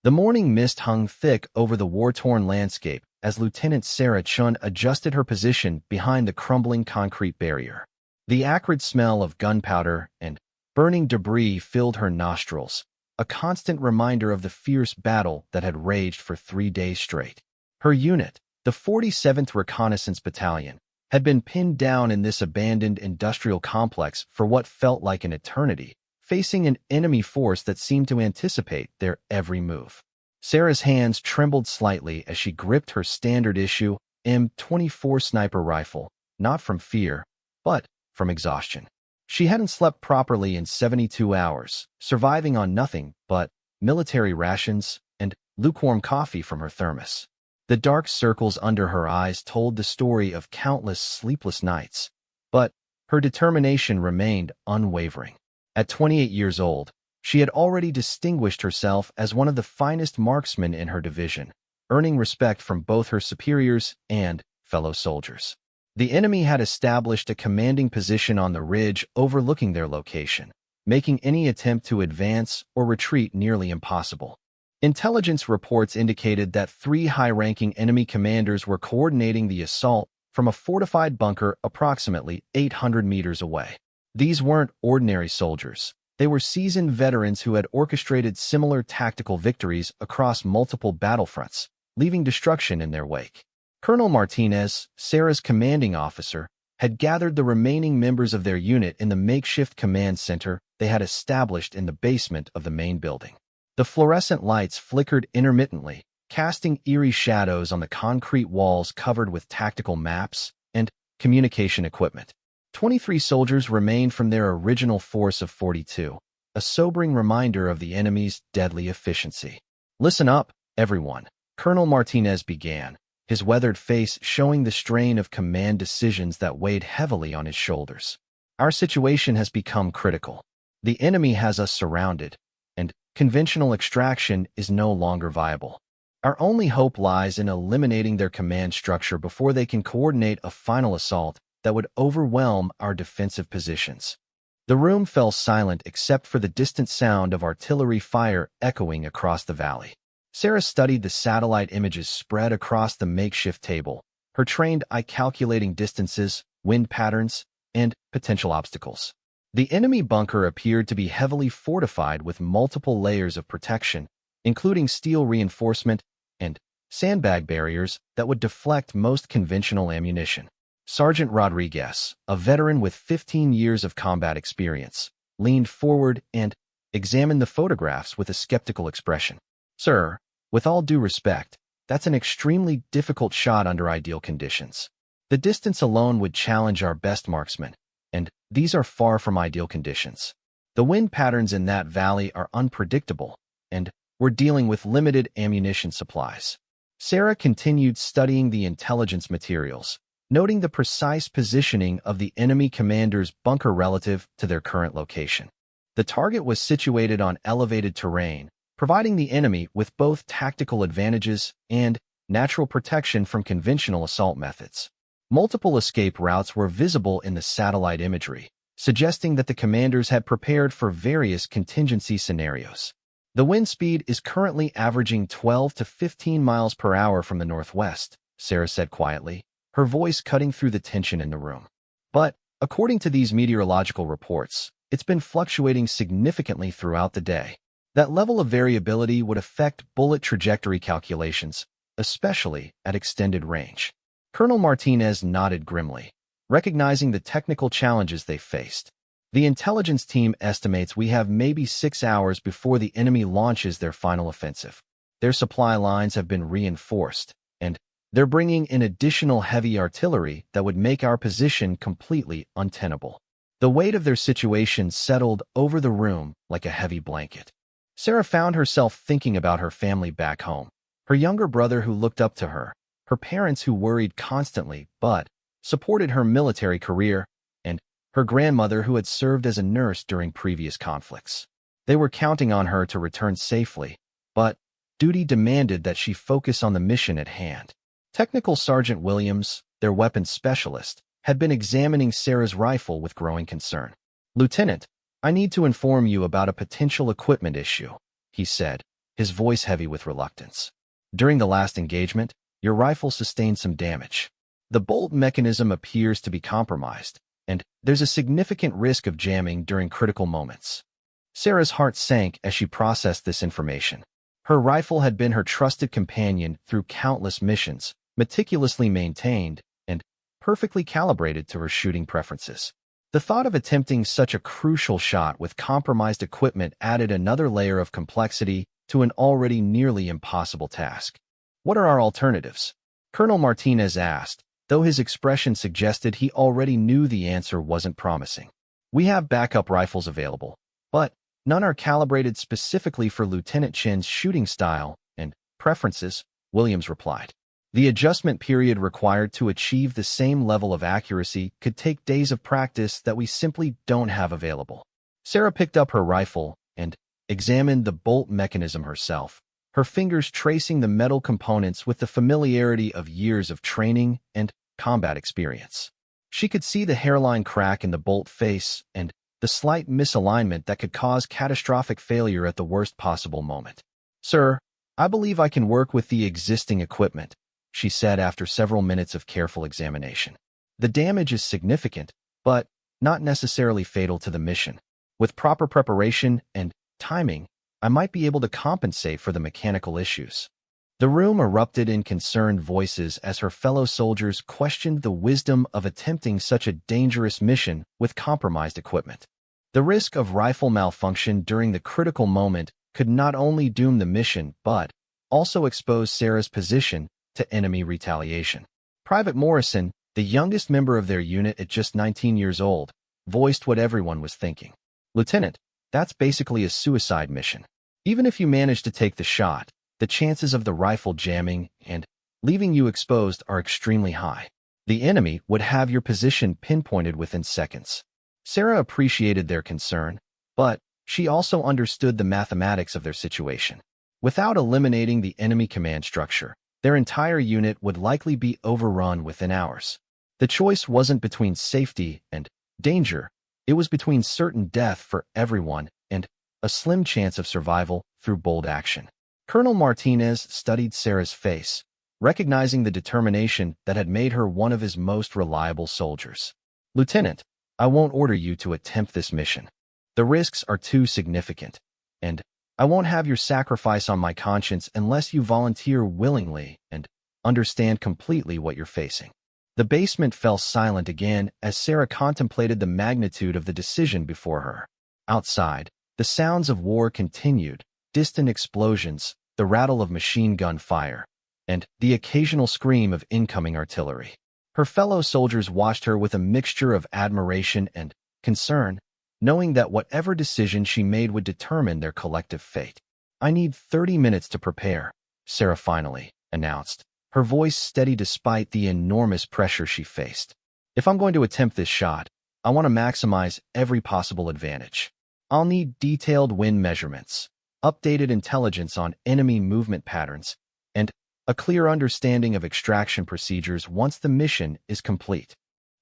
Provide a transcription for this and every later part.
The morning mist hung thick over the war-torn landscape as Lieutenant Sarah Chun adjusted her position behind the crumbling concrete barrier. The acrid smell of gunpowder and burning debris filled her nostrils, a constant reminder of the fierce battle that had raged for 3 days straight. Her unit, the 47th Reconnaissance Battalion, had been pinned down in this abandoned industrial complex for what felt like an eternity, facing an enemy force that seemed to anticipate their every move. Sarah's hands trembled slightly as she gripped her standard-issue M24 sniper rifle, not from fear, but from exhaustion. She hadn't slept properly in 72 hours, surviving on nothing but military rations and lukewarm coffee from her thermos. The dark circles under her eyes told the story of countless sleepless nights, but her determination remained unwavering. At 28 years old, she had already distinguished herself as one of the finest marksmen in her division, earning respect from both her superiors and fellow soldiers. The enemy had established a commanding position on the ridge overlooking their location, making any attempt to advance or retreat nearly impossible. Intelligence reports indicated that 3 high-ranking enemy commanders were coordinating the assault from a fortified bunker approximately 800 meters away. These weren't ordinary soldiers. They were seasoned veterans who had orchestrated similar tactical victories across multiple battlefronts, leaving destruction in their wake. Colonel Martinez, Sarah's commanding officer, had gathered the remaining members of their unit in the makeshift command center they had established in the basement of the main building. The fluorescent lights flickered intermittently, casting eerie shadows on the concrete walls covered with tactical maps and communication equipment. 23 soldiers remained from their original force of 42, a sobering reminder of the enemy's deadly efficiency. "Listen up, everyone," Colonel Martinez began, his weathered face showing the strain of command decisions that weighed heavily on his shoulders. "Our situation has become critical. The enemy has us surrounded, and conventional extraction is no longer viable. Our only hope lies in eliminating their command structure before they can coordinate a final assault that would overwhelm our defensive positions." The room fell silent except for the distant sound of artillery fire echoing across the valley. Sarah studied the satellite images spread across the makeshift table, her trained eye calculating distances, wind patterns, and potential obstacles. The enemy bunker appeared to be heavily fortified with multiple layers of protection, including steel reinforcement and sandbag barriers that would deflect most conventional ammunition. Sergeant Rodriguez, a veteran with 15 years of combat experience, leaned forward and examined the photographs with a skeptical expression. "Sir, with all due respect, that's an extremely difficult shot under ideal conditions. The distance alone would challenge our best marksmen, and these are far from ideal conditions. The wind patterns in that valley are unpredictable, and we're dealing with limited ammunition supplies." Sarah continued studying the intelligence materials, noting the precise positioning of the enemy commander's bunker relative to their current location. The target was situated on elevated terrain, providing the enemy with both tactical advantages and natural protection from conventional assault methods. Multiple escape routes were visible in the satellite imagery, suggesting that the commanders had prepared for various contingency scenarios. "The wind speed is currently averaging 12 to 15 miles per hour from the northwest," Sarah said quietly, her voice cutting through the tension in the room. "But, according to these meteorological reports, it's been fluctuating significantly throughout the day. That level of variability would affect bullet trajectory calculations, especially at extended range." Colonel Martinez nodded grimly, recognizing the technical challenges they faced. "The intelligence team estimates we have maybe 6 hours before the enemy launches their final offensive. Their supply lines have been reinforced, and they're bringing in additional heavy artillery that would make our position completely untenable." The weight of their situation settled over the room like a heavy blanket. Sarah found herself thinking about her family back home, her younger brother who looked up to her, her parents who worried constantly but supported her military career, and her grandmother who had served as a nurse during previous conflicts. They were counting on her to return safely, but duty demanded that she focus on the mission at hand. Technical Sergeant Williams, their weapons specialist, had been examining Sarah's rifle with growing concern. "Lieutenant, I need to inform you about a potential equipment issue," he said, his voice heavy with reluctance. During the last engagement, your rifle sustained some damage. The bolt mechanism appears to be compromised, and there's a significant risk of jamming during critical moments. Sarah's heart sank as she processed this information. Her rifle had been her trusted companion through countless missions, meticulously maintained and perfectly calibrated to her shooting preferences. The thought of attempting such a crucial shot with compromised equipment added another layer of complexity to an already nearly impossible task. What are our alternatives? Colonel Martinez asked, though his expression suggested he already knew the answer wasn't promising. We have backup rifles available, but none are calibrated specifically for Lieutenant Chen's shooting style and preferences, Williams replied. The adjustment period required to achieve the same level of accuracy could take days of practice that we simply don't have available. Sarah picked up her rifle and examined the bolt mechanism herself, her fingers tracing the metal components with the familiarity of years of training and combat experience. She could see the hairline crack in the bolt face and the slight misalignment that could cause catastrophic failure at the worst possible moment. "Sir, I believe I can work with the existing equipment," she said after several minutes of careful examination. "The damage is significant, but not necessarily fatal to the mission. With proper preparation and timing, I might be able to compensate for the mechanical issues." The room erupted in concerned voices as her fellow soldiers questioned the wisdom of attempting such a dangerous mission with compromised equipment. The risk of rifle malfunction during the critical moment could not only doom the mission but also expose Sarah's position to enemy retaliation. Private Morrison, the youngest member of their unit at just 19 years old, voiced what everyone was thinking. "Lieutenant, that's basically a suicide mission. Even if you manage to take the shot, the chances of the rifle jamming and leaving you exposed are extremely high. The enemy would have your position pinpointed within seconds." Sarah appreciated their concern, but she also understood the mathematics of their situation. Without eliminating the enemy command structure, their entire unit would likely be overrun within hours. The choice wasn't between safety and danger, it was between certain death for everyone and a slim chance of survival through bold action. Colonel Martinez studied Sarah's face, recognizing the determination that had made her one of his most reliable soldiers. "Lieutenant, I won't order you to attempt this mission. The risks are too significant, and I won't have your sacrifice on my conscience unless you volunteer willingly and understand completely what you're facing." The basement fell silent again as Sarah contemplated the magnitude of the decision before her. Outside, the sounds of war continued, distant explosions, the rattle of machine gun fire, and the occasional scream of incoming artillery. Her fellow soldiers watched her with a mixture of admiration and concern, knowing that whatever decision she made would determine their collective fate. "I need 30 minutes to prepare," Sarah finally announced, her voice steady despite the enormous pressure she faced. "If I'm going to attempt this shot, I want to maximize every possible advantage. I'll need detailed wind measurements, updated intelligence on enemy movement patterns, and a clear understanding of extraction procedures once the mission is complete."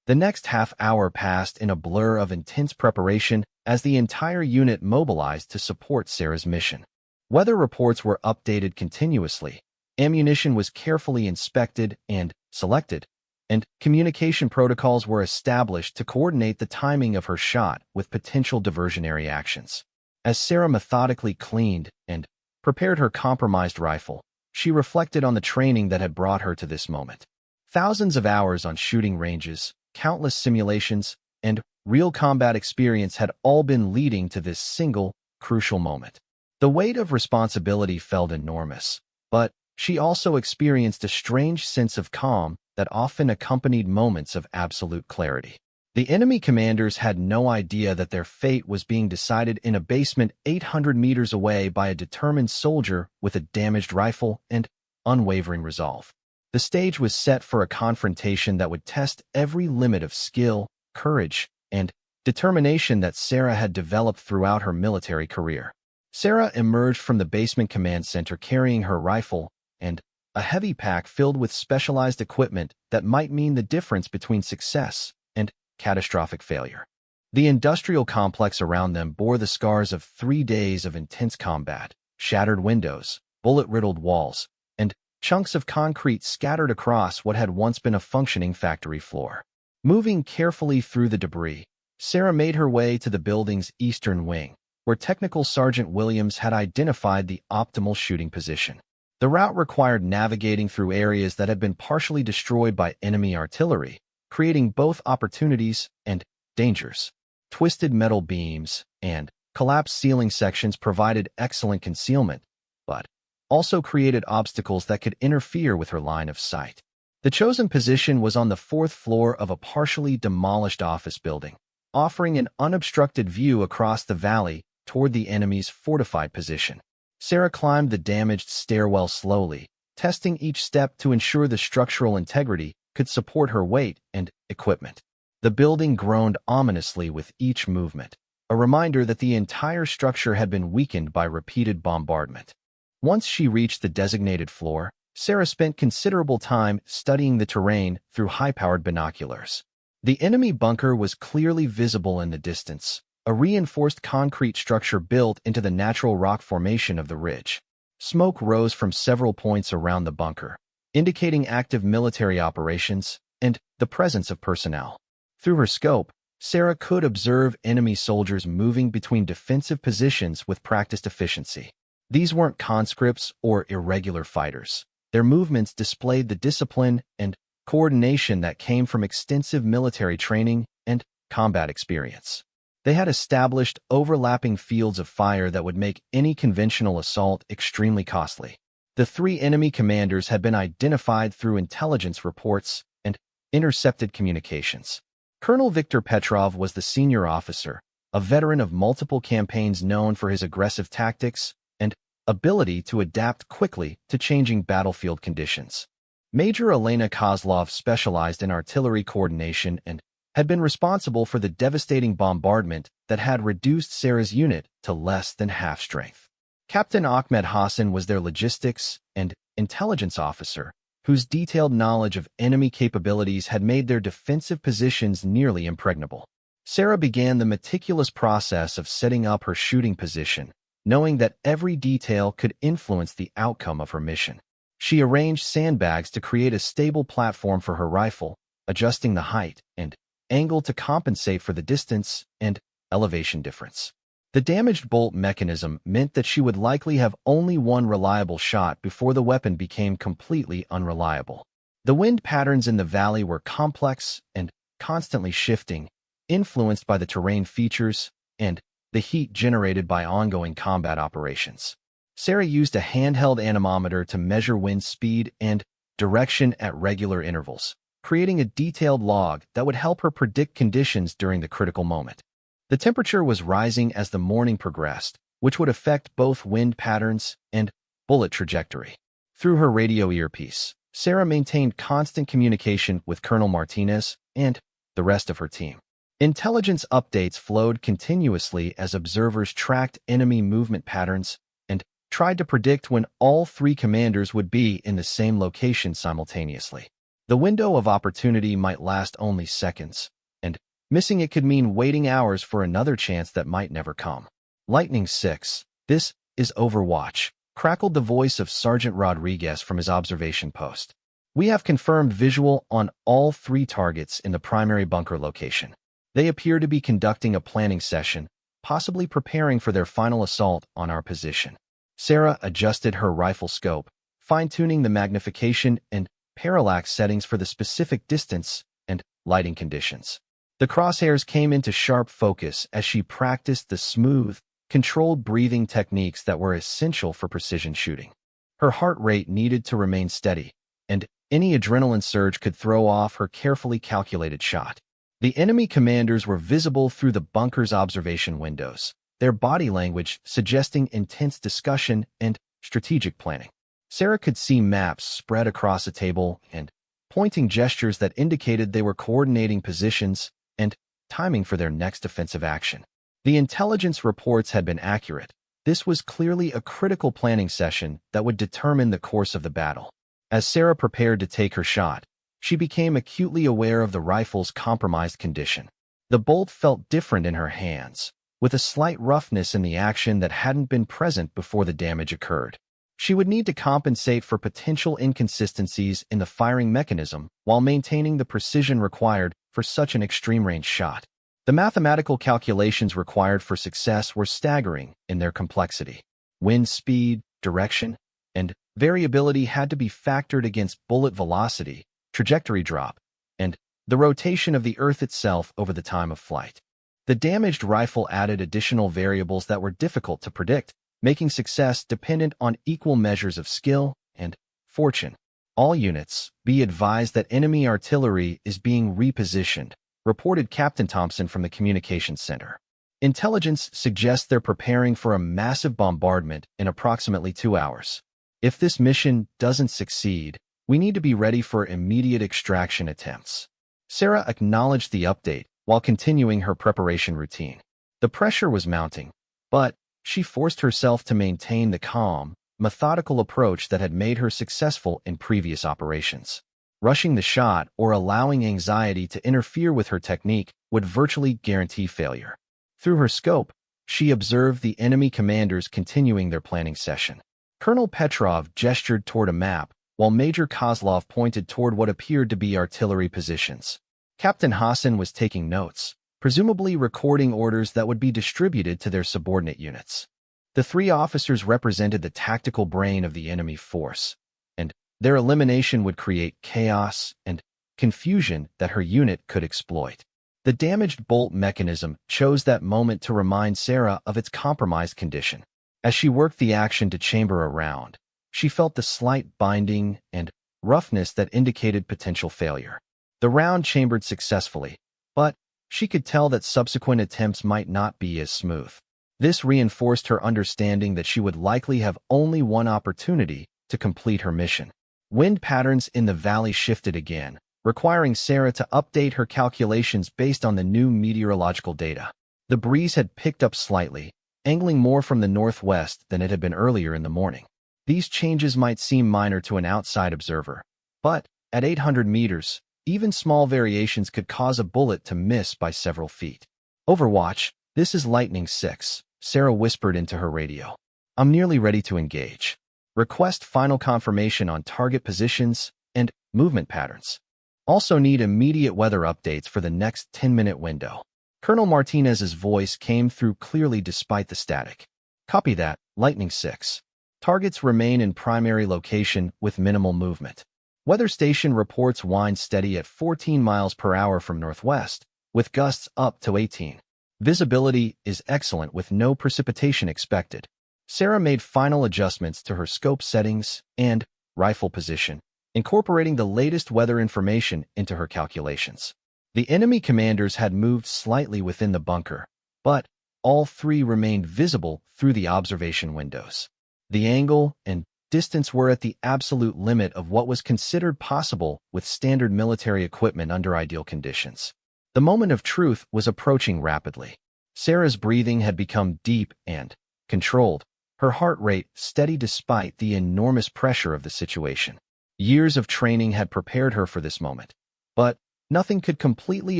The next half hour passed in a blur of intense preparation as the entire unit mobilized to support Sarah's mission. Weather reports were updated continuously, ammunition was carefully inspected and selected, and communication protocols were established to coordinate the timing of her shot with potential diversionary actions. As Sarah methodically cleaned and prepared her compromised rifle, she reflected on the training that had brought her to this moment. Thousands of hours on shooting ranges, countless simulations, and real combat experience had all been leading to this single, crucial moment. The weight of responsibility felt enormous, but she also experienced a strange sense of calm that often accompanied moments of absolute clarity. The enemy commanders had no idea that their fate was being decided in a basement 800 meters away by a determined soldier with a damaged rifle and unwavering resolve. The stage was set for a confrontation that would test every limit of skill, courage, and determination that Sarah had developed throughout her military career. Sarah emerged from the basement command center carrying her rifle and a heavy pack filled with specialized equipment that might mean the difference between success and catastrophic failure. The industrial complex around them bore the scars of 3 days of intense combat, shattered windows, bullet-riddled walls, and chunks of concrete scattered across what had once been a functioning factory floor. Moving carefully through the debris, Sarah made her way to the building's eastern wing, where Technical Sergeant Williams had identified the optimal shooting position. The route required navigating through areas that had been partially destroyed by enemy artillery, creating both opportunities and dangers. Twisted metal beams and collapsed ceiling sections provided excellent concealment, but also created obstacles that could interfere with her line of sight. The chosen position was on the fourth floor of a partially demolished office building, offering an unobstructed view across the valley toward the enemy's fortified position. Sarah climbed the damaged stairwell slowly, testing each step to ensure the structural integrity could support her weight and equipment. The building groaned ominously with each movement, a reminder that the entire structure had been weakened by repeated bombardment. Once she reached the designated floor, Sarah spent considerable time studying the terrain through high-powered binoculars. The enemy bunker was clearly visible in the distance, a reinforced concrete structure built into the natural rock formation of the ridge. Smoke rose from several points around the bunker, indicating active military operations and the presence of personnel. Through her scope, Sarah could observe enemy soldiers moving between defensive positions with practiced efficiency. These weren't conscripts or irregular fighters. Their movements displayed the discipline and coordination that came from extensive military training and combat experience. They had established overlapping fields of fire that would make any conventional assault extremely costly. The three enemy commanders had been identified through intelligence reports and intercepted communications. Colonel Viktor Petrov was the senior officer, a veteran of multiple campaigns known for his aggressive tactics and ability to adapt quickly to changing battlefield conditions. Major Elena Kozlov specialized in artillery coordination and had been responsible for the devastating bombardment that had reduced Sarah's unit to less than half strength. Captain Ahmed Hassan was their logistics and intelligence officer, whose detailed knowledge of enemy capabilities had made their defensive positions nearly impregnable. Sarah began the meticulous process of setting up her shooting position, knowing that every detail could influence the outcome of her mission. She arranged sandbags to create a stable platform for her rifle, adjusting the height and angle to compensate for the distance and elevation difference. The damaged bolt mechanism meant that she would likely have only one reliable shot before the weapon became completely unreliable. The wind patterns in the valley were complex and constantly shifting, influenced by the terrain features and the heat generated by ongoing combat operations. Sarah used a handheld anemometer to measure wind speed and direction at regular intervals, creating a detailed log that would help her predict conditions during the critical moment. The temperature was rising as the morning progressed, which would affect both wind patterns and bullet trajectory. Through her radio earpiece, Sarah maintained constant communication with Colonel Martinez and the rest of her team. Intelligence updates flowed continuously as observers tracked enemy movement patterns and tried to predict when all three commanders would be in the same location simultaneously. The window of opportunity might last only seconds, and missing it could mean waiting hours for another chance that might never come. Lightning 6, this is Overwatch, crackled the voice of Sergeant Rodriguez from his observation post. We have confirmed visual on all three targets in the primary bunker location. They appear to be conducting a planning session, possibly preparing for their final assault on our position. Sarah adjusted her rifle scope, fine-tuning the magnification and parallax settings for the specific distance and lighting conditions. The crosshairs came into sharp focus as she practiced the smooth, controlled breathing techniques that were essential for precision shooting. Her heart rate needed to remain steady, and any adrenaline surge could throw off her carefully calculated shot. The enemy commanders were visible through the bunker's observation windows, their body language suggesting intense discussion and strategic planning. Sarah could see maps spread across a table and pointing gestures that indicated they were coordinating positions and timing for their next offensive action. The intelligence reports had been accurate. This was clearly a critical planning session that would determine the course of the battle. As Sarah prepared to take her shot, she became acutely aware of the rifle's compromised condition. The bolt felt different in her hands, with a slight roughness in the action that hadn't been present before the damage occurred. She would need to compensate for potential inconsistencies in the firing mechanism while maintaining the precision required for such an extreme-range shot. The mathematical calculations required for success were staggering in their complexity. Wind speed, direction, and variability had to be factored against bullet velocity, trajectory drop, and the rotation of the Earth itself over the time of flight. The damaged rifle added additional variables that were difficult to predict, making success dependent on equal measures of skill and fortune. All units, be advised that enemy artillery is being repositioned, reported Captain Thompson from the communications center. Intelligence suggests they're preparing for a massive bombardment in approximately 2 hours. If this mission doesn't succeed, we need to be ready for immediate extraction attempts. Sarah acknowledged the update while continuing her preparation routine. The pressure was mounting, but she forced herself to maintain the calm, methodical approach that had made her successful in previous operations. Rushing the shot or allowing anxiety to interfere with her technique would virtually guarantee failure. Through her scope, she observed the enemy commanders continuing their planning session. Colonel Petrov gestured toward a map, while Major Kozlov pointed toward what appeared to be artillery positions. Captain Hassan was taking notes, presumably recording orders that would be distributed to their subordinate units. The 3 officers represented the tactical brain of the enemy force, and their elimination would create chaos and confusion that her unit could exploit. The damaged bolt mechanism chose that moment to remind Sarah of its compromised condition. As she worked the action to chamber a round, she felt the slight binding and roughness that indicated potential failure. The round chambered successfully, but she could tell that subsequent attempts might not be as smooth. This reinforced her understanding that she would likely have only one opportunity to complete her mission. Wind patterns in the valley shifted again, requiring Sarah to update her calculations based on the new meteorological data. The breeze had picked up slightly, angling more from the northwest than it had been earlier in the morning. These changes might seem minor to an outside observer, but at 800 meters, even small variations could cause a bullet to miss by several feet. Overwatch, this is Lightning 6, Sarah whispered into her radio. I'm nearly ready to engage. Request final confirmation on target positions and movement patterns. Also need immediate weather updates for the next 10-minute window. Colonel Martinez's voice came through clearly despite the static. Copy that, Lightning 6. Targets remain in primary location with minimal movement. Weather station reports wind steady at 14 miles per hour from northwest, with gusts up to 18. Visibility is excellent with no precipitation expected. Sarah made final adjustments to her scope settings and rifle position, incorporating the latest weather information into her calculations. The enemy commanders had moved slightly within the bunker, but all 3 remained visible through the observation windows. The angle and distance were at the absolute limit of what was considered possible with standard military equipment under ideal conditions. The moment of truth was approaching rapidly. Sarah's breathing had become deep and controlled, her heart rate steady despite the enormous pressure of the situation. Years of training had prepared her for this moment, but nothing could completely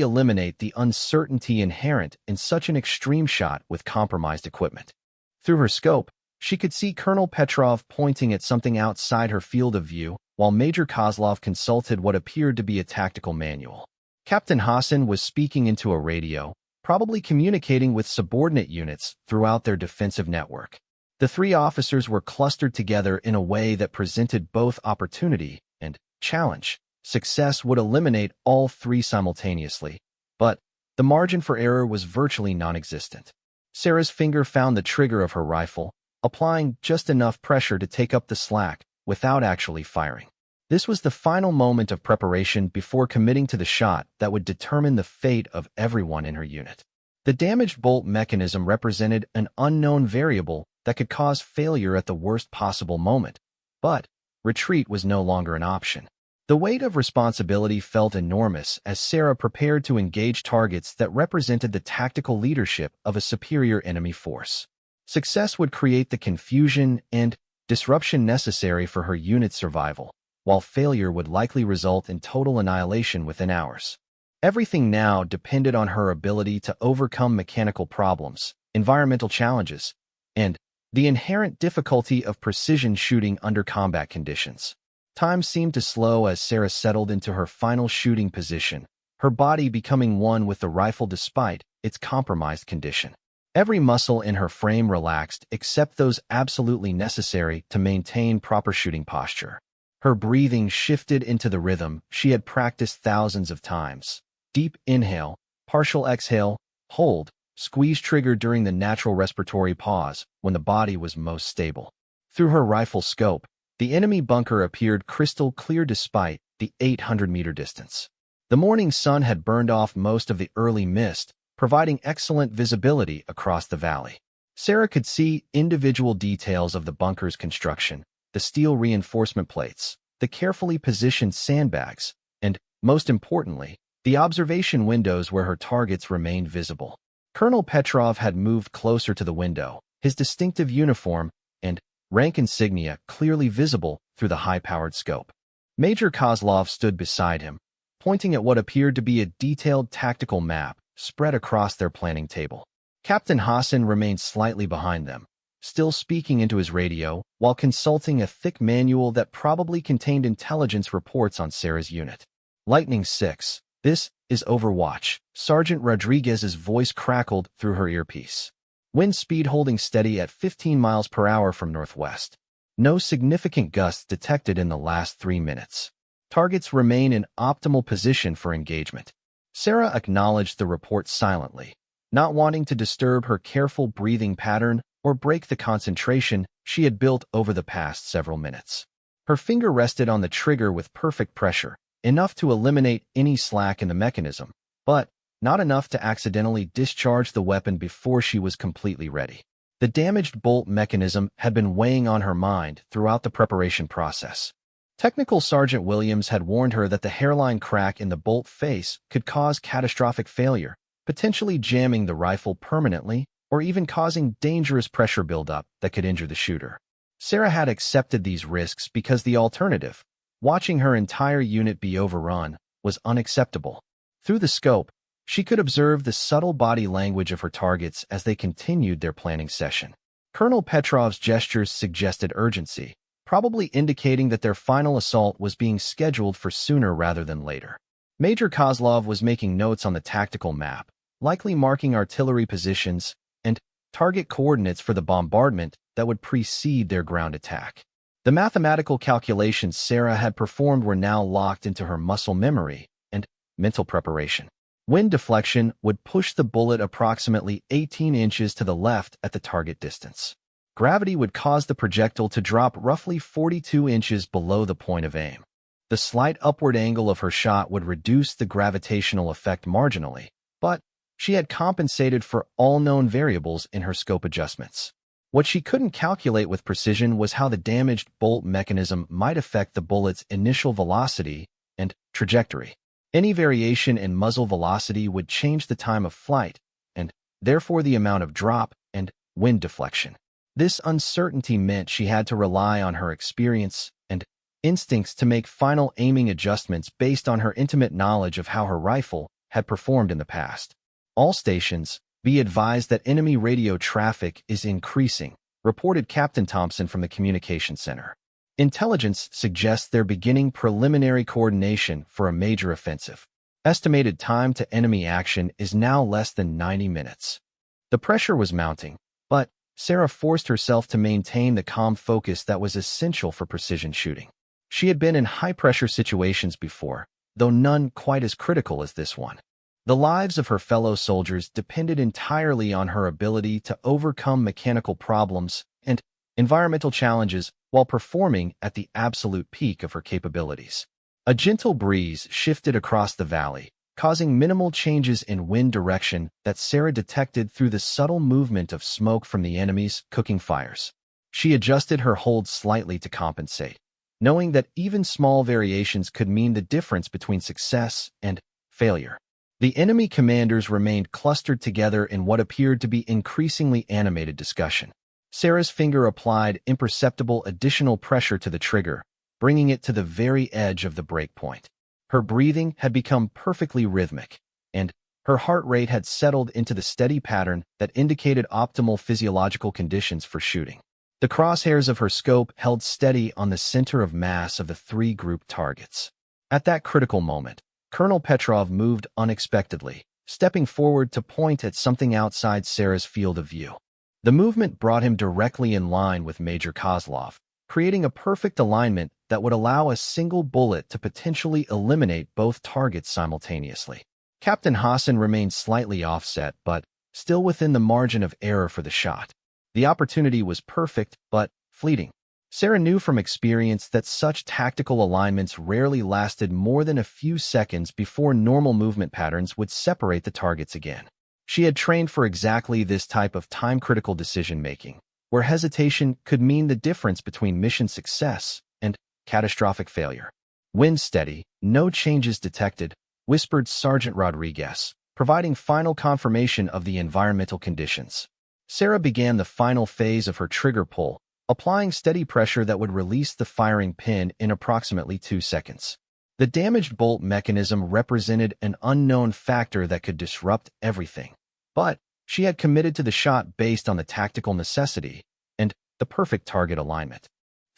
eliminate the uncertainty inherent in such an extreme shot with compromised equipment. Through her scope, she could see Colonel Petrov pointing at something outside her field of view, while Major Kozlov consulted what appeared to be a tactical manual. Captain Hassan was speaking into a radio, probably communicating with subordinate units throughout their defensive network. The 3 officers were clustered together in a way that presented both opportunity and challenge. Success would eliminate all 3 simultaneously, but the margin for error was virtually non-existent. Sarah's finger found the trigger of her rifle, applying just enough pressure to take up the slack without actually firing. This was the final moment of preparation before committing to the shot that would determine the fate of everyone in her unit. The damaged bolt mechanism represented an unknown variable that could cause failure at the worst possible moment, but retreat was no longer an option. The weight of responsibility felt enormous as Sarah prepared to engage targets that represented the tactical leadership of a superior enemy force. Success would create the confusion and disruption necessary for her unit's survival, while failure would likely result in total annihilation within hours. Everything now depended on her ability to overcome mechanical problems, environmental challenges, and the inherent difficulty of precision shooting under combat conditions. Time seemed to slow as Sarah settled into her final shooting position, her body becoming one with the rifle despite its compromised condition. Every muscle in her frame relaxed except those absolutely necessary to maintain proper shooting posture. Her breathing shifted into the rhythm she had practiced thousands of times. Deep inhale, partial exhale, hold, squeeze trigger during the natural respiratory pause when the body was most stable. Through her rifle scope, the enemy bunker appeared crystal clear despite the 800-meter distance. The morning sun had burned off most of the early mist, providing excellent visibility across the valley. Sarah could see individual details of the bunker's construction, the steel reinforcement plates, the carefully positioned sandbags, and, most importantly, the observation windows where her targets remained visible. Colonel Petrov had moved closer to the window, his distinctive uniform and rank insignia clearly visible through the high-powered scope. Major Kozlov stood beside him, pointing at what appeared to be a detailed tactical map spread across their planning table. Captain Hassan remained slightly behind them, still speaking into his radio while consulting a thick manual that probably contained intelligence reports on Sarah's unit. Lightning 6. This is Overwatch. Sergeant Rodriguez's voice crackled through her earpiece. Wind speed holding steady at 15 miles per hour from northwest. No significant gusts detected in the last 3 minutes. Targets remain in optimal position for engagement. Sarah acknowledged the report silently, not wanting to disturb her careful breathing pattern or break the concentration she had built over the past several minutes. Her finger rested on the trigger with perfect pressure, enough to eliminate any slack in the mechanism, but not enough to accidentally discharge the weapon before she was completely ready. The damaged bolt mechanism had been weighing on her mind throughout the preparation process. Technical Sergeant Williams had warned her that the hairline crack in the bolt face could cause catastrophic failure, potentially jamming the rifle permanently or even causing dangerous pressure buildup that could injure the shooter. Sarah had accepted these risks because the alternative, watching her entire unit be overrun, was unacceptable. Through the scope, she could observe the subtle body language of her targets as they continued their planning session. Colonel Petrov's gestures suggested urgency, probably indicating that their final assault was being scheduled for sooner rather than later. Major Kozlov was making notes on the tactical map, likely marking artillery positions and target coordinates for the bombardment that would precede their ground attack. The mathematical calculations Sarah had performed were now locked into her muscle memory and mental preparation. Wind deflection would push the bullet approximately 18 inches to the left at the target distance. Gravity would cause the projectile to drop roughly 42 inches below the point of aim. The slight upward angle of her shot would reduce the gravitational effect marginally, but she had compensated for all known variables in her scope adjustments. What she couldn't calculate with precision was how the damaged bolt mechanism might affect the bullet's initial velocity and trajectory. Any variation in muzzle velocity would change the time of flight, and therefore the amount of drop and wind deflection. This uncertainty meant she had to rely on her experience and instincts to make final aiming adjustments based on her intimate knowledge of how her rifle had performed in the past. All stations, be advised that enemy radio traffic is increasing, reported Captain Thompson from the communications center. Intelligence suggests they're beginning preliminary coordination for a major offensive. Estimated time to enemy action is now less than 90 minutes. The pressure was mounting, but Sarah forced herself to maintain the calm focus that was essential for precision shooting. She had been in high-pressure situations before, though none quite as critical as this one. The lives of her fellow soldiers depended entirely on her ability to overcome mechanical problems and environmental challenges while performing at the absolute peak of her capabilities. A gentle breeze shifted across the valley, causing minimal changes in wind direction that Sarah detected through the subtle movement of smoke from the enemy's cooking fires. She adjusted her hold slightly to compensate, knowing that even small variations could mean the difference between success and failure. The enemy commanders remained clustered together in what appeared to be increasingly animated discussion. Sarah's finger applied imperceptible additional pressure to the trigger, bringing it to the very edge of the break point. Her breathing had become perfectly rhythmic, and her heart rate had settled into the steady pattern that indicated optimal physiological conditions for shooting. The crosshairs of her scope held steady on the center of mass of the three grouped targets. At that critical moment, Colonel Petrov moved unexpectedly, stepping forward to point at something outside Sarah's field of view. The movement brought him directly in line with Major Kozlov, creating a perfect alignment that would allow a single bullet to potentially eliminate both targets simultaneously. Captain Hassan remained slightly offset, but still within the margin of error for the shot. The opportunity was perfect, but fleeting. Sarah knew from experience that such tactical alignments rarely lasted more than a few seconds before normal movement patterns would separate the targets again. She had trained for exactly this type of time-critical decision-making, where hesitation could mean the difference between mission success and catastrophic failure. "Wind steady, no changes detected," whispered Sergeant Rodriguez, providing final confirmation of the environmental conditions. Sarah began the final phase of her trigger pull, applying steady pressure that would release the firing pin in approximately 2 seconds. The damaged bolt mechanism represented an unknown factor that could disrupt everything. But she had committed to the shot based on the tactical necessity and the perfect target alignment.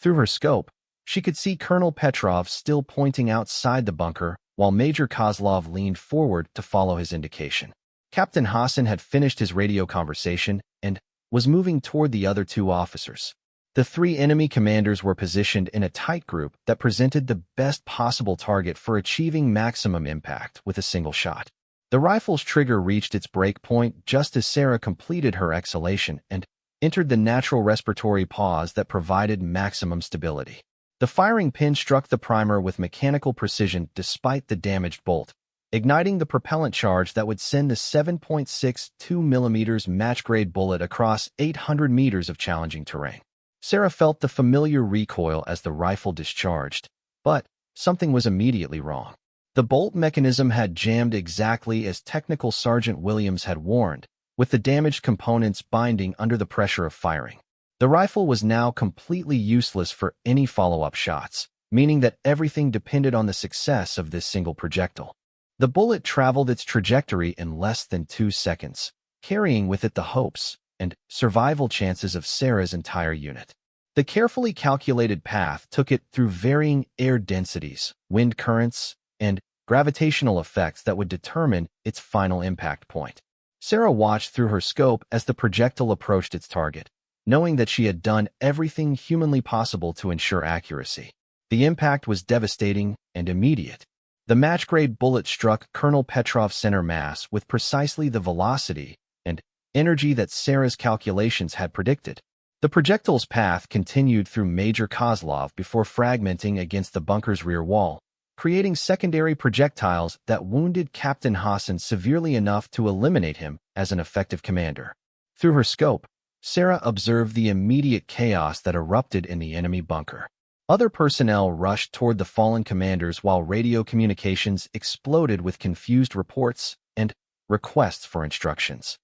Through her scope, she could see Colonel Petrov still pointing outside the bunker while Major Kozlov leaned forward to follow his indication. Captain Hassan had finished his radio conversation and was moving toward the other two officers. The three enemy commanders were positioned in a tight group that presented the best possible target for achieving maximum impact with a single shot. The rifle's trigger reached its break point just as Sarah completed her exhalation and entered the natural respiratory pause that provided maximum stability. The firing pin struck the primer with mechanical precision despite the damaged bolt, igniting the propellant charge that would send the 7.62 mm match-grade bullet across 800 meters of challenging terrain. Sarah felt the familiar recoil as the rifle discharged, but something was immediately wrong. The bolt mechanism had jammed exactly as Technical Sergeant Williams had warned, with the damaged components binding under the pressure of firing. The rifle was now completely useless for any follow-up shots, meaning that everything depended on the success of this single projectile. The bullet traveled its trajectory in less than 2 seconds, carrying with it the hopes and survival chances of Sarah's entire unit. The carefully calculated path took it through varying air densities, wind currents, and gravitational effects that would determine its final impact point. Sarah watched through her scope as the projectile approached its target, knowing that she had done everything humanly possible to ensure accuracy. The impact was devastating and immediate. The match-grade bullet struck Colonel Petrov's center mass with precisely the velocity and energy that Sarah's calculations had predicted. The projectile's path continued through Major Kozlov before fragmenting against the bunker's rear wall, creating secondary projectiles that wounded Captain Hassan severely enough to eliminate him as an effective commander. Through her scope, Sarah observed the immediate chaos that erupted in the enemy bunker. Other personnel rushed toward the fallen commanders while radio communications exploded with confused reports and requests for instructions.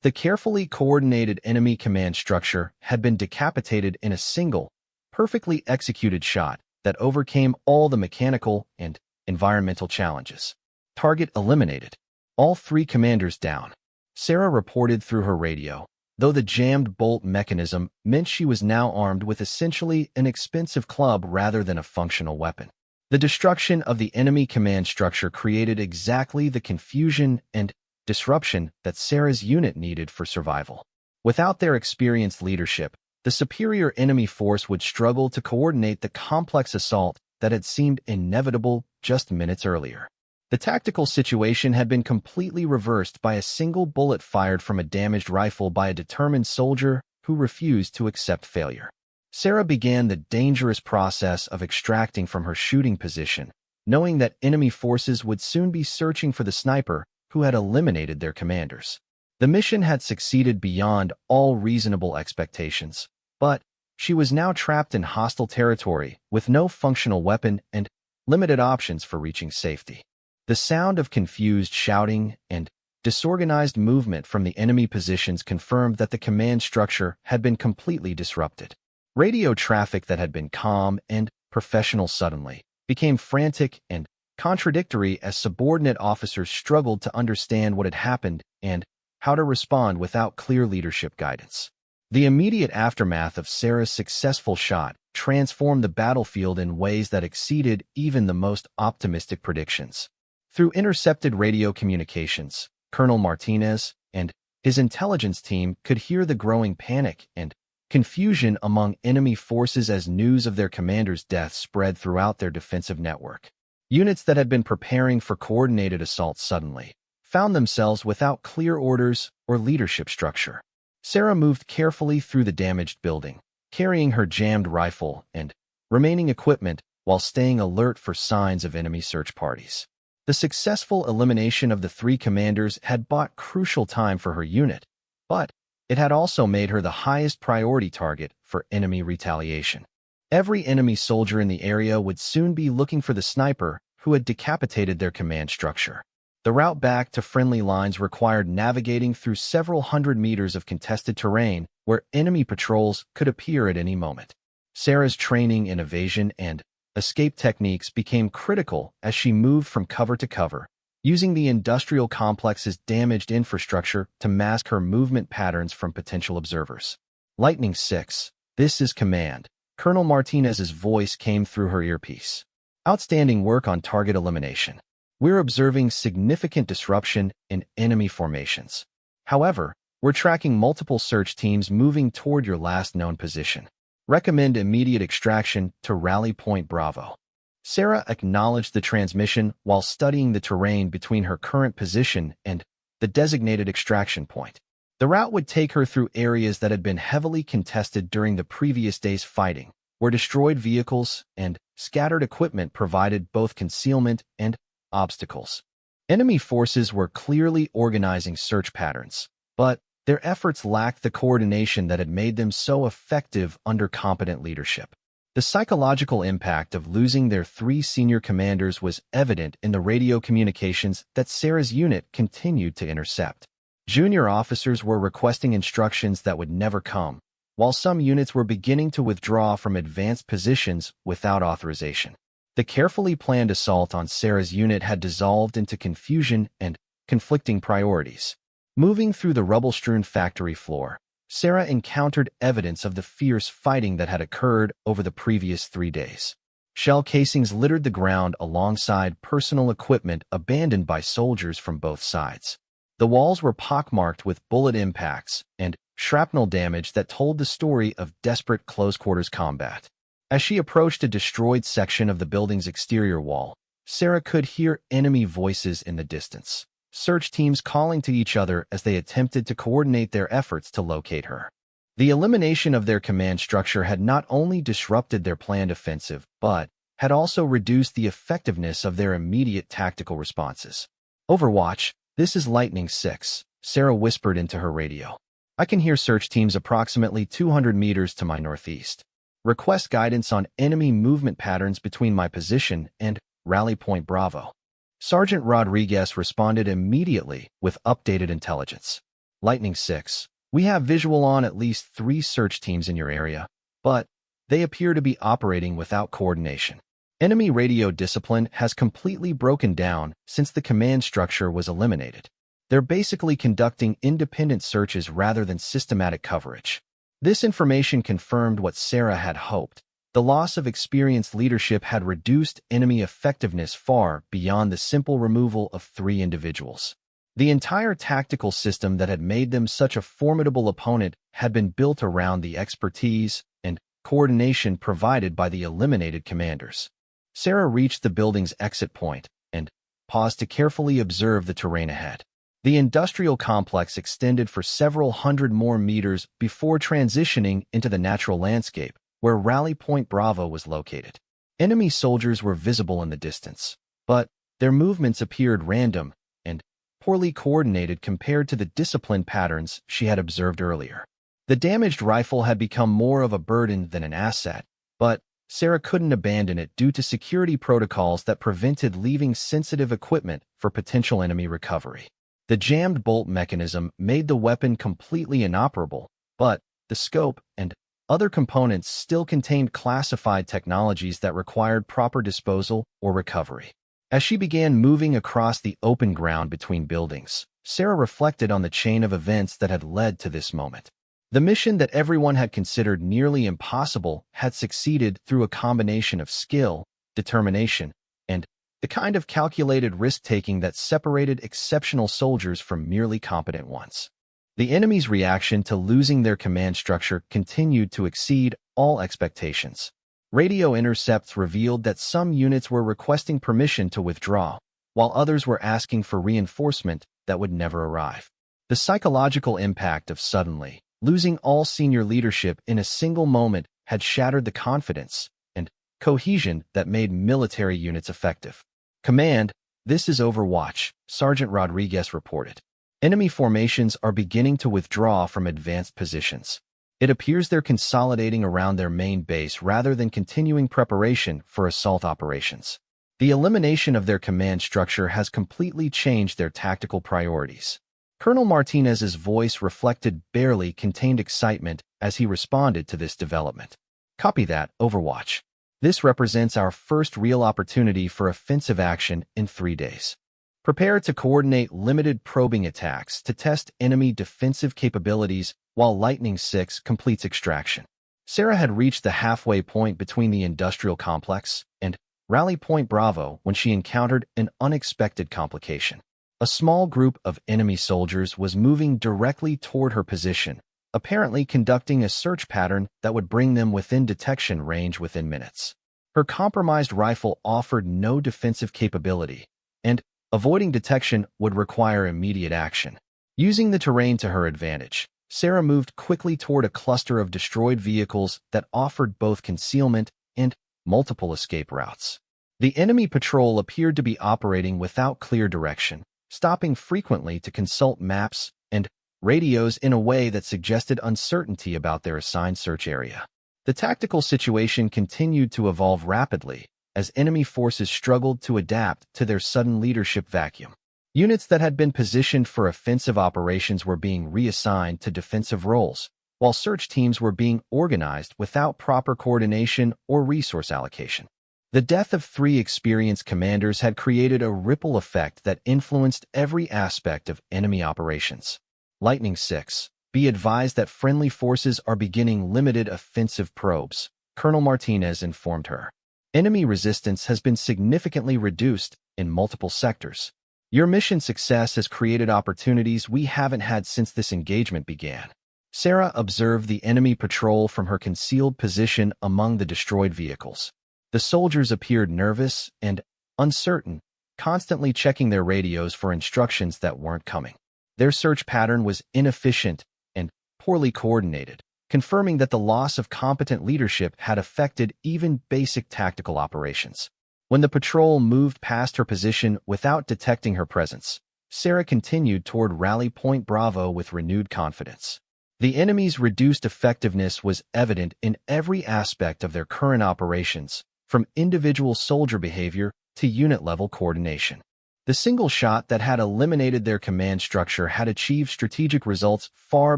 The carefully coordinated enemy command structure had been decapitated in a single, perfectly executed shot that overcame all the mechanical and environmental challenges. Target eliminated. All three commanders down. Sarah reported through her radio, though the jammed bolt mechanism meant she was now armed with essentially an expensive club rather than a functional weapon. The destruction of the enemy command structure created exactly the confusion and disruption that Sarah's unit needed for survival. Without their experienced leadership, the superior enemy force would struggle to coordinate the complex assault that had seemed inevitable just minutes earlier. The tactical situation had been completely reversed by a single bullet fired from a damaged rifle by a determined soldier who refused to accept failure. Sarah began the dangerous process of extracting from her shooting position, knowing that enemy forces would soon be searching for the sniper who had eliminated their commanders. The mission had succeeded beyond all reasonable expectations, but she was now trapped in hostile territory with no functional weapon and limited options for reaching safety. The sound of confused shouting and disorganized movement from the enemy positions confirmed that the command structure had been completely disrupted. Radio traffic that had been calm and professional suddenly became frantic and contradictory as subordinate officers struggled to understand what had happened and how to respond without clear leadership guidance. The immediate aftermath of Sarah's successful shot transformed the battlefield in ways that exceeded even the most optimistic predictions. Through intercepted radio communications, Colonel Martinez and his intelligence team could hear the growing panic and confusion among enemy forces as news of their commander's death spread throughout their defensive network. Units that had been preparing for coordinated assaults suddenly found themselves without clear orders or leadership structure. Sarah moved carefully through the damaged building, carrying her jammed rifle and remaining equipment while staying alert for signs of enemy search parties. The successful elimination of the three commanders had bought crucial time for her unit, but it had also made her the highest priority target for enemy retaliation. Every enemy soldier in the area would soon be looking for the sniper who had decapitated their command structure. The route back to friendly lines required navigating through several hundred meters of contested terrain where enemy patrols could appear at any moment. Sarah's training in evasion and escape techniques became critical as she moved from cover to cover, using the industrial complex's damaged infrastructure to mask her movement patterns from potential observers. Lightning 6, this is command. Colonel Martinez's voice came through her earpiece. Outstanding work on target elimination. We're observing significant disruption in enemy formations. However, we're tracking multiple search teams moving toward your last known position. Recommend immediate extraction to Rally Point Bravo. Sarah acknowledged the transmission while studying the terrain between her current position and the designated extraction point. The route would take her through areas that had been heavily contested during the previous day's fighting, where destroyed vehicles and scattered equipment provided both concealment and obstacles. Enemy forces were clearly organizing search patterns, but their efforts lacked the coordination that had made them so effective under competent leadership. The psychological impact of losing their three senior commanders was evident in the radio communications that Sarah's unit continued to intercept. Junior officers were requesting instructions that would never come, while some units were beginning to withdraw from advanced positions without authorization. The carefully planned assault on Sarah's unit had dissolved into confusion and conflicting priorities. Moving through the rubble-strewn factory floor, Sarah encountered evidence of the fierce fighting that had occurred over the previous 3 days. Shell casings littered the ground alongside personal equipment abandoned by soldiers from both sides. The walls were pockmarked with bullet impacts and shrapnel damage that told the story of desperate close-quarters combat. As she approached a destroyed section of the building's exterior wall, Sarah could hear enemy voices in the distance, search teams calling to each other as they attempted to coordinate their efforts to locate her. The elimination of their command structure had not only disrupted their planned offensive, but had also reduced the effectiveness of their immediate tactical responses. Overwatch, this is Lightning 6, Sarah whispered into her radio. I can hear search teams approximately 200 meters to my northeast. Request guidance on enemy movement patterns between my position and Rally Point Bravo. Sergeant Rodriguez responded immediately with updated intelligence. Lightning 6, we have visual on at least 3 search teams in your area, but they appear to be operating without coordination. Enemy radio discipline has completely broken down since the command structure was eliminated. They're basically conducting independent searches rather than systematic coverage. This information confirmed what Sarah had hoped. The loss of experienced leadership had reduced enemy effectiveness far beyond the simple removal of 3 individuals. The entire tactical system that had made them such a formidable opponent had been built around the expertise and coordination provided by the eliminated commanders. Sarah reached the building's exit point and paused to carefully observe the terrain ahead. The industrial complex extended for several hundred more meters before transitioning into the natural landscape, where Rally Point Bravo was located. Enemy soldiers were visible in the distance, but their movements appeared random and poorly coordinated compared to the disciplined patterns she had observed earlier. The damaged rifle had become more of a burden than an asset, but Sarah couldn't abandon it due to security protocols that prevented leaving sensitive equipment for potential enemy recovery. The jammed bolt mechanism made the weapon completely inoperable, but the scope and other components still contained classified technologies that required proper disposal or recovery. As she began moving across the open ground between buildings, Sarah reflected on the chain of events that had led to this moment. The mission that everyone had considered nearly impossible had succeeded through a combination of skill, determination, and the kind of calculated risk-taking that separated exceptional soldiers from merely competent ones. The enemy's reaction to losing their command structure continued to exceed all expectations. Radio intercepts revealed that some units were requesting permission to withdraw, while others were asking for reinforcement that would never arrive. The psychological impact of suddenly losing all senior leadership in a single moment had shattered the confidence and cohesion that made military units effective. "Command, this is Overwatch," Sergeant Rodriguez reported. "Enemy formations are beginning to withdraw from advanced positions. It appears they're consolidating around their main base rather than continuing preparation for assault operations. The elimination of their command structure has completely changed their tactical priorities." Colonel Martinez's voice reflected barely contained excitement as he responded to this development. "Copy that, Overwatch. This represents our first real opportunity for offensive action in 3 days. Prepare to coordinate limited probing attacks to test enemy defensive capabilities while Lightning 6 completes extraction." Sarah had reached the halfway point between the industrial complex and Rally Point Bravo when she encountered an unexpected complication. A small group of enemy soldiers was moving directly toward her position, apparently conducting a search pattern that would bring them within detection range within minutes. Her compromised rifle offered no defensive capability, and avoiding detection would require immediate action. Using the terrain to her advantage, Sarah moved quickly toward a cluster of destroyed vehicles that offered both concealment and multiple escape routes. The enemy patrol appeared to be operating without clear direction, stopping frequently to consult maps and radios in a way that suggested uncertainty about their assigned search area. The tactical situation continued to evolve rapidly as enemy forces struggled to adapt to their sudden leadership vacuum. Units that had been positioned for offensive operations were being reassigned to defensive roles, while search teams were being organized without proper coordination or resource allocation. The death of 3 experienced commanders had created a ripple effect that influenced every aspect of enemy operations. "Lightning 6, be advised that friendly forces are beginning limited offensive probes," Colonel Martinez informed her. "Enemy resistance has been significantly reduced in multiple sectors. Your mission success has created opportunities we haven't had since this engagement began." Sarah observed the enemy patrol from her concealed position among the destroyed vehicles. The soldiers appeared nervous and uncertain, constantly checking their radios for instructions that weren't coming. Their search pattern was inefficient and poorly coordinated, confirming that the loss of competent leadership had affected even basic tactical operations. When the patrol moved past her position without detecting her presence, Sarah continued toward Rally Point Bravo with renewed confidence. The enemy's reduced effectiveness was evident in every aspect of their current operations, from individual soldier behavior to unit-level coordination. The single shot that had eliminated their command structure had achieved strategic results far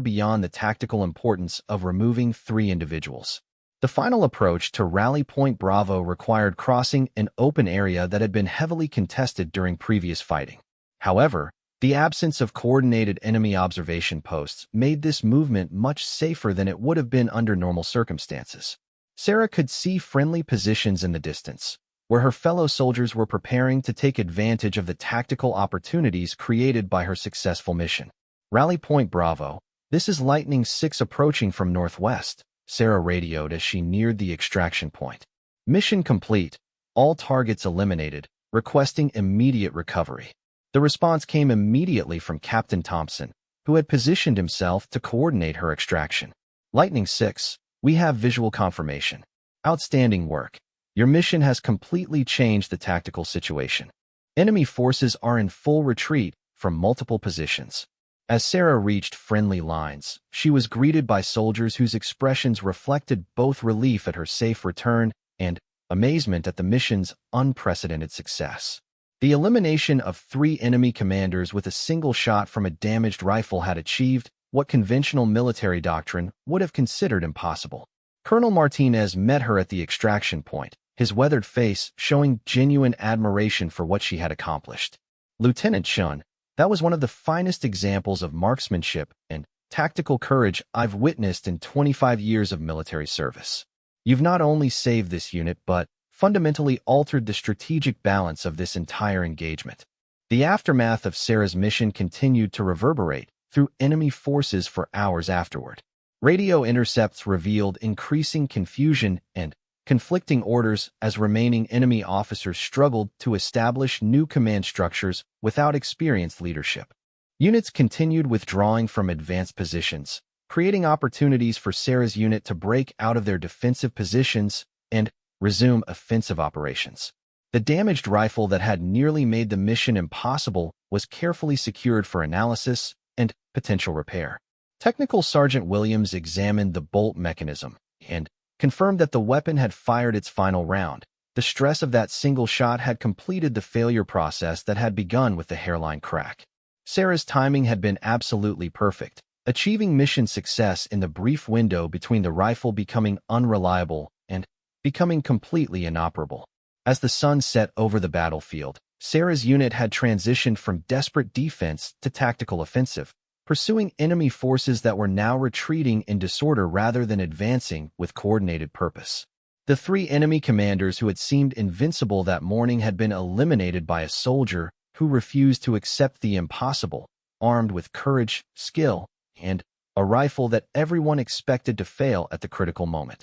beyond the tactical importance of removing 3 individuals. The final approach to Rally Point Bravo required crossing an open area that had been heavily contested during previous fighting. However, the absence of coordinated enemy observation posts made this movement much safer than it would have been under normal circumstances. Sarah could see friendly positions in the distance, where her fellow soldiers were preparing to take advantage of the tactical opportunities created by her successful mission. "Rally Point Bravo, this is Lightning 6 approaching from northwest," Sarah radioed as she neared the extraction point. "Mission complete, all targets eliminated, requesting immediate recovery." The response came immediately from Captain Thompson, who had positioned himself to coordinate her extraction. "Lightning 6, we have visual confirmation. Outstanding work. Your mission has completely changed the tactical situation. Enemy forces are in full retreat from multiple positions." As Sarah reached friendly lines, she was greeted by soldiers whose expressions reflected both relief at her safe return and amazement at the mission's unprecedented success. The elimination of 3 enemy commanders with a single shot from a damaged rifle had achieved what conventional military doctrine would have considered impossible. Colonel Martinez met her at the extraction point, his weathered face showing genuine admiration for what she had accomplished. Lieutenant Shun, that was one of the finest examples of marksmanship and tactical courage I've witnessed in 25 years of military service. You've not only saved this unit, but fundamentally altered the strategic balance of this entire engagement. The aftermath of Sarah's mission continued to reverberate through enemy forces for hours afterward. Radio intercepts revealed increasing confusion and conflicting orders as remaining enemy officers struggled to establish new command structures without experienced leadership. Units continued withdrawing from advanced positions, creating opportunities for Sarah's unit to break out of their defensive positions and resume offensive operations. The damaged rifle that had nearly made the mission impossible was carefully secured for analysis and potential repair. Technical Sergeant Williams examined the bolt mechanism and confirmed that the weapon had fired its final round. The stress of that single shot had completed the failure process that had begun with the hairline crack. Sarah's timing had been absolutely perfect, achieving mission success in the brief window between the rifle becoming unreliable and becoming completely inoperable. As the sun set over the battlefield, Sarah's unit had transitioned from desperate defense to tactical offensive, pursuing enemy forces that were now retreating in disorder rather than advancing with coordinated purpose. The three enemy commanders who had seemed invincible that morning had been eliminated by a soldier who refused to accept the impossible, armed with courage, skill, and a rifle that everyone expected to fail at the critical moment.